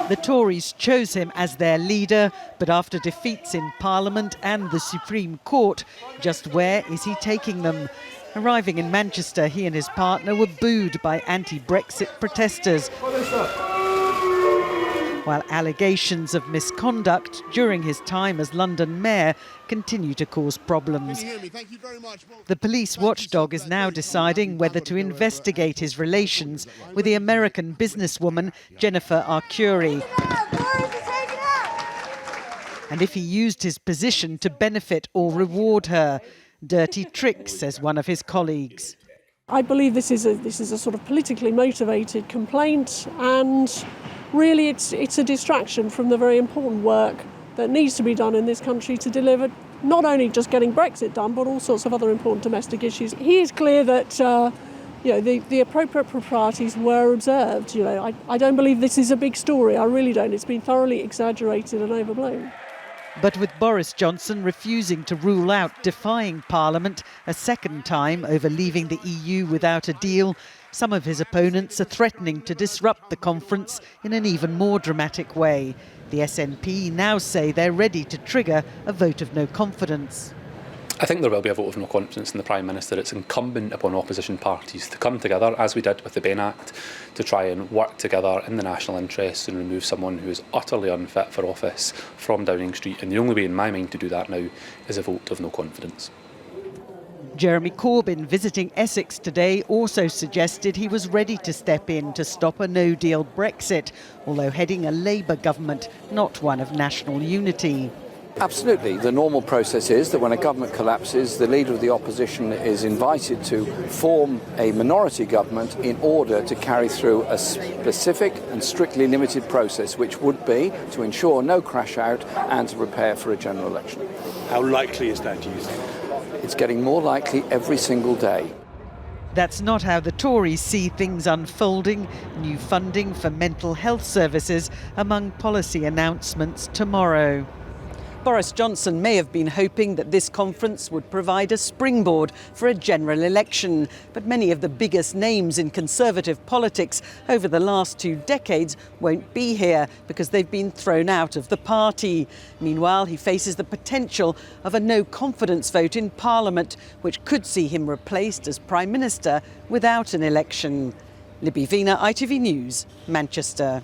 The Tories chose him as their leader, but after defeats in Parliament and the Supreme Court, just where is he taking them? Arriving in Manchester, he and his partner were booed by anti-Brexit protesters, while allegations of misconduct during his time as London mayor continue to cause problems. The police watchdog is now deciding whether to investigate his relations with the American businesswoman Jennifer Arcuri, and if he used his position to benefit or reward her. Dirty tricks, says one of his colleagues. I believe this is a sort of politically motivated complaint, and really it's a distraction from the very important work that needs to be done in this country to deliver not only just getting Brexit done, but all sorts of other important domestic issues. He is clear that the appropriate proprieties were observed. I don't believe this is a big story. I really don't. It's been thoroughly exaggerated and overblown. But with Boris Johnson refusing to rule out defying Parliament a second time over leaving the EU without a deal, some of his opponents are threatening to disrupt the conference in an even more dramatic way. The SNP now say they're ready to trigger a vote of no confidence. I think there will be a vote of no confidence in the Prime Minister. It's incumbent upon opposition parties to come together, as we did with the Bain Act, to try and work together in the national interest and remove someone who is utterly unfit for office from Downing Street. And the only way in my mind to do that now is a vote of no confidence. Jeremy Corbyn, visiting Essex today, also suggested he was ready to step in to stop a no-deal Brexit, although heading a Labour government, not one of national unity. Absolutely. The normal process is that when a government collapses, the leader of the opposition is invited to form a minority government in order to carry through a specific and strictly limited process, which would be to ensure no crash out and to prepare for a general election. How likely is that, do you think? It's getting more likely every single day. That's not how the Tories see things unfolding. New funding for mental health services among policy announcements tomorrow. Boris Johnson may have been hoping that this conference would provide a springboard for a general election, but many of the biggest names in Conservative politics over the last 2 decades won't be here because they've been thrown out of the party. Meanwhile, he faces the potential of a no-confidence vote in Parliament, which could see him replaced as Prime Minister without an election. Libby Vina, ITV News, Manchester.